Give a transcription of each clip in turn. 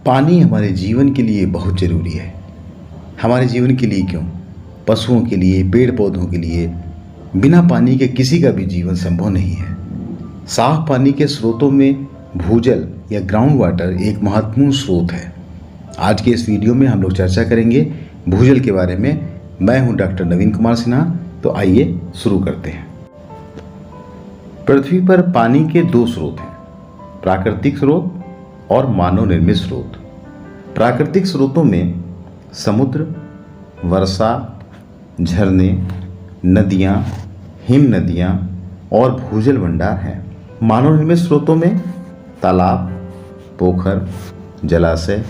पानी हमारे जीवन के लिए बहुत ज़रूरी है। हमारे जीवन के लिए क्यों, पशुओं के लिए, पेड़ पौधों के लिए बिना पानी के किसी का भी जीवन संभव नहीं है। साफ पानी के स्रोतों में भूजल या ग्राउंड वाटर एक महत्वपूर्ण स्रोत है। आज के इस वीडियो में हम लोग चर्चा करेंगे भूजल के बारे में। मैं हूं डॉक्टर नवीन कुमार सिन्हा। तो आइए शुरू करते हैं। पृथ्वी पर पानी के दो स्रोत हैं, प्राकृतिक स्रोत और मानव निर्मित स्रोत। प्राकृतिक स्रोतों में समुद्र, वर्षा, झरने, नदियाँ, हिम नदियाँ और भूजल भंडार हैं। मानव निर्मित स्रोतों में तालाब, पोखर, जलाशय,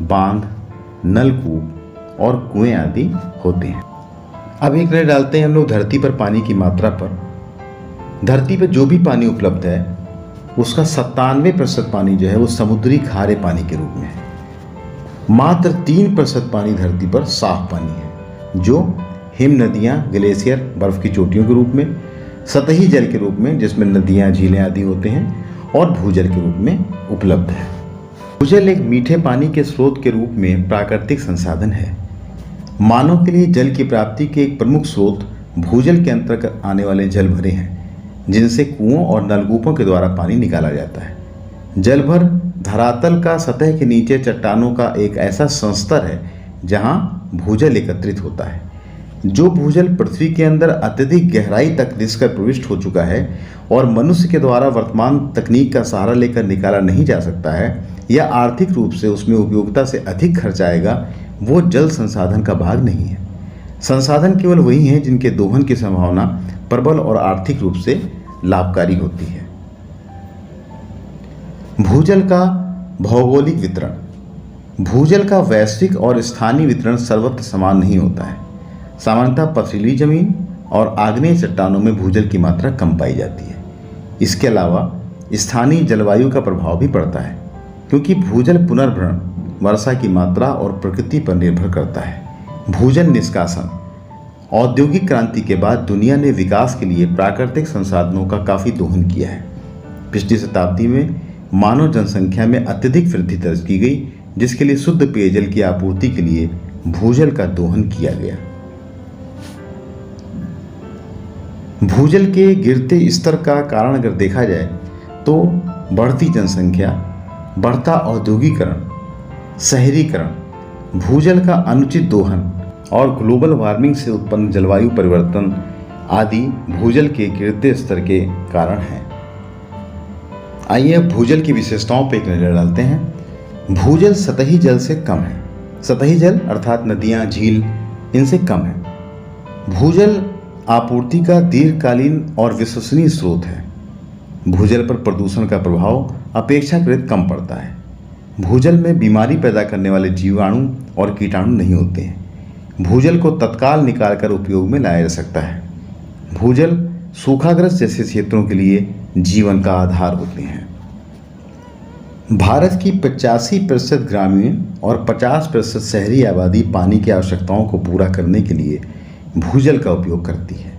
बांध, नलकूप और कुएं आदि होते हैं। अब एक नज़र डालते हैं हम लोग धरती पर पानी की मात्रा पर। धरती पर जो भी पानी उपलब्ध है उसका 97% पानी जो है वो समुद्री खारे पानी के रूप में है। मात्र 3% पानी धरती पर साफ पानी है, जो हिम नदियाँ, ग्लेशियर, बर्फ की चोटियों के रूप में, सतही जल के रूप में जिसमें नदियाँ, झीलें आदि होते हैं, और भूजल के रूप में उपलब्ध है। भूजल एक मीठे पानी के स्रोत के रूप में प्राकृतिक संसाधन है। मानव के लिए जल की प्राप्ति के एक प्रमुख स्रोत भूजल के अंतर्गत आने वाले जल भरे हैं, जिनसे कुओं और नलकूपों के द्वारा पानी निकाला जाता है। जलभर धरातल का सतह के नीचे चट्टानों का एक ऐसा संस्तर है जहां भूजल एकत्रित होता है। जो भूजल पृथ्वी के अंदर अत्यधिक गहराई तक रिसकर प्रविष्ट हो चुका है और मनुष्य के द्वारा वर्तमान तकनीक का सहारा लेकर निकाला नहीं जा सकता है या आर्थिक रूप से उसमें उपयोगिता से अधिक खर्च आएगा, वो जल संसाधन का भाग नहीं है। संसाधन केवल वही हैं जिनके दोहन की संभावना प्रबल और आर्थिक रूप से लाभकारी होती है। भूजल का भौगोलिक वितरण। भूजल का वैश्विक और स्थानीय वितरण सर्वत्र समान नहीं होता है। सामान्यतः पथरीली जमीन और आग्नेय चट्टानों में भूजल की मात्रा कम पाई जाती है। इसके अलावा स्थानीय जलवायु का प्रभाव भी पड़ता है, क्योंकि भूजल पुनर्भरण वर्षा की मात्रा और प्रकृति पर निर्भर करता है। भूजल निष्कासन। औद्योगिक क्रांति के बाद दुनिया ने विकास के लिए प्राकृतिक संसाधनों का काफ़ी दोहन किया है। पिछली शताब्दी में मानव जनसंख्या में अत्यधिक वृद्धि दर्ज की गई, जिसके लिए शुद्ध पेयजल की आपूर्ति के लिए भूजल का दोहन किया गया। भूजल के गिरते स्तर का कारण अगर देखा जाए तो बढ़ती जनसंख्या, बढ़ता औद्योगिकरण, शहरीकरण, भूजल का अनुचित दोहन और ग्लोबल वार्मिंग से उत्पन्न जलवायु परिवर्तन आदि भूजल के गिरते स्तर के कारण हैं। आइए भूजल की विशेषताओं पर एक नज़र डालते हैं। भूजल सतही जल से कम है। सतही जल अर्थात नदियाँ, झील, इनसे कम है। भूजल आपूर्ति का दीर्घकालीन और विश्वसनीय स्रोत है। भूजल पर प्रदूषण का प्रभाव अपेक्षाकृत कम पड़ता है। भूजल में बीमारी पैदा करने वाले जीवाणु और कीटाणु नहीं होते हैं। भूजल को तत्काल निकालकर उपयोग में लाया जा सकता है। भूजल सूखाग्रस्त जैसे क्षेत्रों के लिए जीवन का आधार होते हैं। भारत की 85% ग्रामीण और 50% शहरी आबादी पानी की आवश्यकताओं को पूरा करने के लिए भूजल का उपयोग करती है।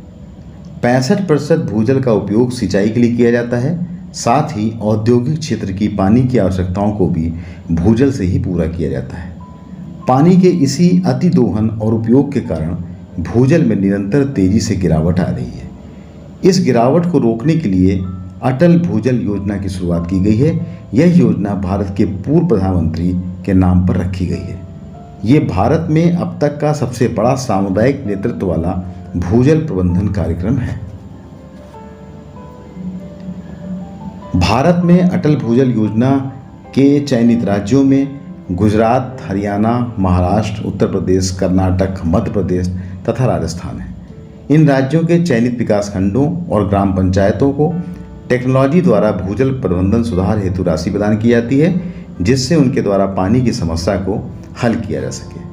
65% भूजल का उपयोग सिंचाई के लिए किया जाता है। साथ ही औद्योगिक क्षेत्र की पानी की आवश्यकताओं को भी भूजल से ही पूरा किया जाता है। पानी के इसी अति दोहन और उपयोग के कारण भूजल में निरंतर तेजी से गिरावट आ रही है। इस गिरावट को रोकने के लिए अटल भूजल योजना की शुरुआत की गई है। यह योजना भारत के पूर्व प्रधानमंत्री के नाम पर रखी गई है। ये भारत में अब तक का सबसे बड़ा सामुदायिक नेतृत्व वाला भूजल प्रबंधन कार्यक्रम है। भारत में अटल भूजल योजना के चयनित राज्यों में गुजरात, हरियाणा, महाराष्ट्र, उत्तर प्रदेश, कर्नाटक, मध्य प्रदेश तथा राजस्थान है। इन राज्यों के चयनित विकासखंडों और ग्राम पंचायतों को टेक्नोलॉजी द्वारा भूजल प्रबंधन सुधार हेतु राशि प्रदान की जाती है, जिससे उनके द्वारा पानी की समस्या को हल किया जा सके।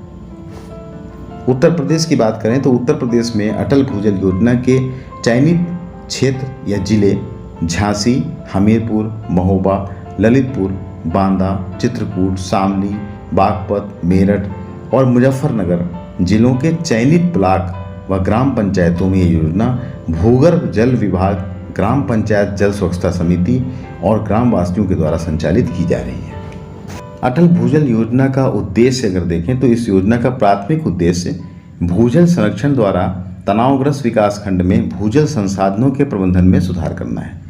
उत्तर प्रदेश की बात करें तो उत्तर प्रदेश में अटल भूजल योजना के चयनित क्षेत्र या जिले झांसी, हमीरपुर, महोबा, ललितपुर, बांदा, चित्रकूट, शामली, बागपत, मेरठ और मुजफ्फरनगर जिलों के चयनित ब्लॉक व ग्राम पंचायतों में यह योजना भूगर्भ जल विभाग, ग्राम पंचायत जल स्वच्छता समिति और ग्रामवासियों के द्वारा संचालित की जा रही है। अटल भूजल योजना का उद्देश्य अगर देखें तो इस योजना का प्राथमिक उद्देश्य भूजल संरक्षण द्वारा तनावग्रस्त विकासखंड में भूजल संसाधनों के प्रबंधन में सुधार करना है।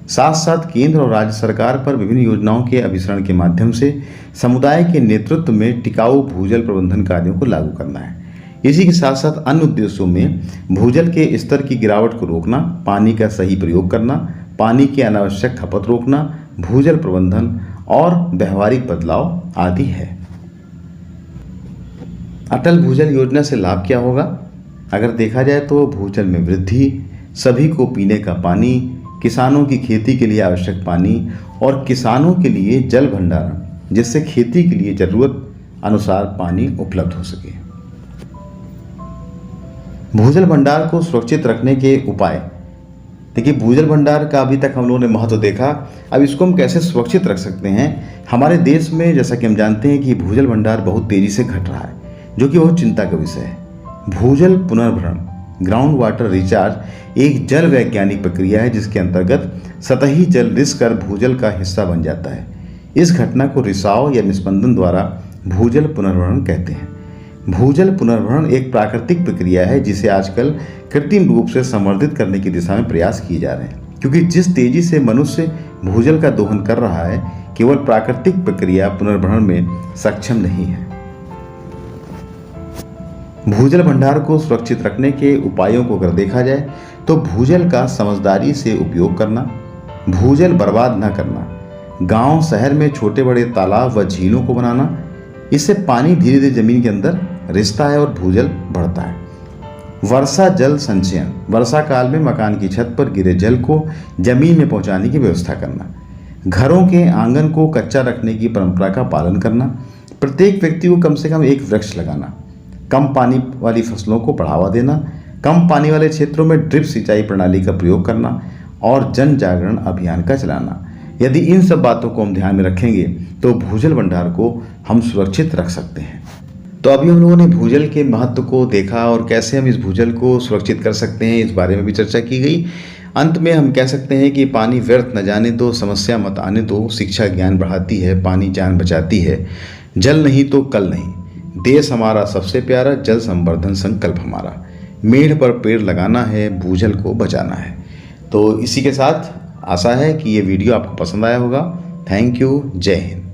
साथ साथ केंद्र और राज्य सरकार पर विभिन्न योजनाओं के अभिसरण के माध्यम से समुदाय के नेतृत्व में टिकाऊ भूजल प्रबंधन कार्यों को लागू करना है। इसी के साथ साथ अन्य उद्देश्यों में भूजल के स्तर की गिरावट को रोकना, पानी का सही प्रयोग करना, पानी की अनावश्यक खपत रोकना, भूजल प्रबंधन और व्यवहारिक बदलाव आदि है। अटल भूजल योजना से लाभ क्या होगा? अगर देखा जाए तो भूजल में वृद्धि, सभी को पीने का पानी, किसानों की खेती के लिए आवश्यक पानी और किसानों के लिए जल भंडारण, जिससे खेती के लिए जरूरत अनुसार पानी उपलब्ध हो सके। भूजल भंडार को सुरक्षित रखने के उपाय। देखिए, भूजल भंडार का अभी तक हम लोगों ने महत्व देखा। अब इसको हम कैसे सुरक्षित रख सकते हैं? हमारे देश में जैसा कि हम जानते हैं कि भूजल भंडार बहुत तेजी से घट रहा है, जो कि बहुत चिंता का विषय है। भूजल पुनर्भरण, ग्राउंड वाटर रिचार्ज, एक जल वैज्ञानिक प्रक्रिया है जिसके अंतर्गत सतही जल रिस कर भूजल का हिस्सा बन जाता है। इस घटना को रिसाव या निस्पंदन द्वारा भूजल पुनर्भरण कहते हैं। भूजल पुनर्भरण एक प्राकृतिक प्रक्रिया है जिसे आजकल कृत्रिम रूप से संवर्धित करने की दिशा में प्रयास किए जा रहे हैं, क्योंकि जिस तेजी से मनुष्य भूजल का दोहन कर रहा है, केवल प्राकृतिक प्रक्रिया पुनर्भरण में सक्षम नहीं है। भूजल भंडार को सुरक्षित रखने के उपायों को अगर देखा जाए तो भूजल का समझदारी से उपयोग करना, भूजल बर्बाद न करना, गांव शहर में छोटे बड़े तालाब व झीलों को बनाना, इससे पानी धीरे धीरे जमीन के अंदर रिसता है और भूजल बढ़ता है। वर्षा जल संचयन, वर्षा काल में मकान की छत पर गिरे जल को जमीन में पहुंचाने की व्यवस्था करना, घरों के आंगन को कच्चा रखने की परंपरा का पालन करना, प्रत्येक व्यक्ति को कम से कम एक वृक्ष लगाना, कम पानी वाली फसलों को बढ़ावा देना, कम पानी वाले क्षेत्रों में ड्रिप सिंचाई प्रणाली का प्रयोग करना और जन जागरण अभियान का चलाना। यदि इन सब बातों को हम ध्यान में रखेंगे तो भूजल भंडार को हम सुरक्षित रख सकते हैं। तो अभी हम लोगों ने भूजल के महत्व को देखा और कैसे हम इस भूजल को सुरक्षित कर सकते हैं, इस बारे में भी चर्चा की गई। अंत में हम कह सकते हैं कि पानी व्यर्थ न जाने दो, समस्या मत आने दो, शिक्षा ज्ञान बढ़ाती है, पानी जान बचाती है, जल नहीं तो कल नहीं, देश हमारा सबसे प्यारा, जल संवर्धन संकल्प हमारा, मेढ़ पर पेड़ लगाना है, भूजल को बचाना है। तो इसी के साथ आशा है कि ये वीडियो आपको पसंद आया होगा। Thank you. जय हिंद।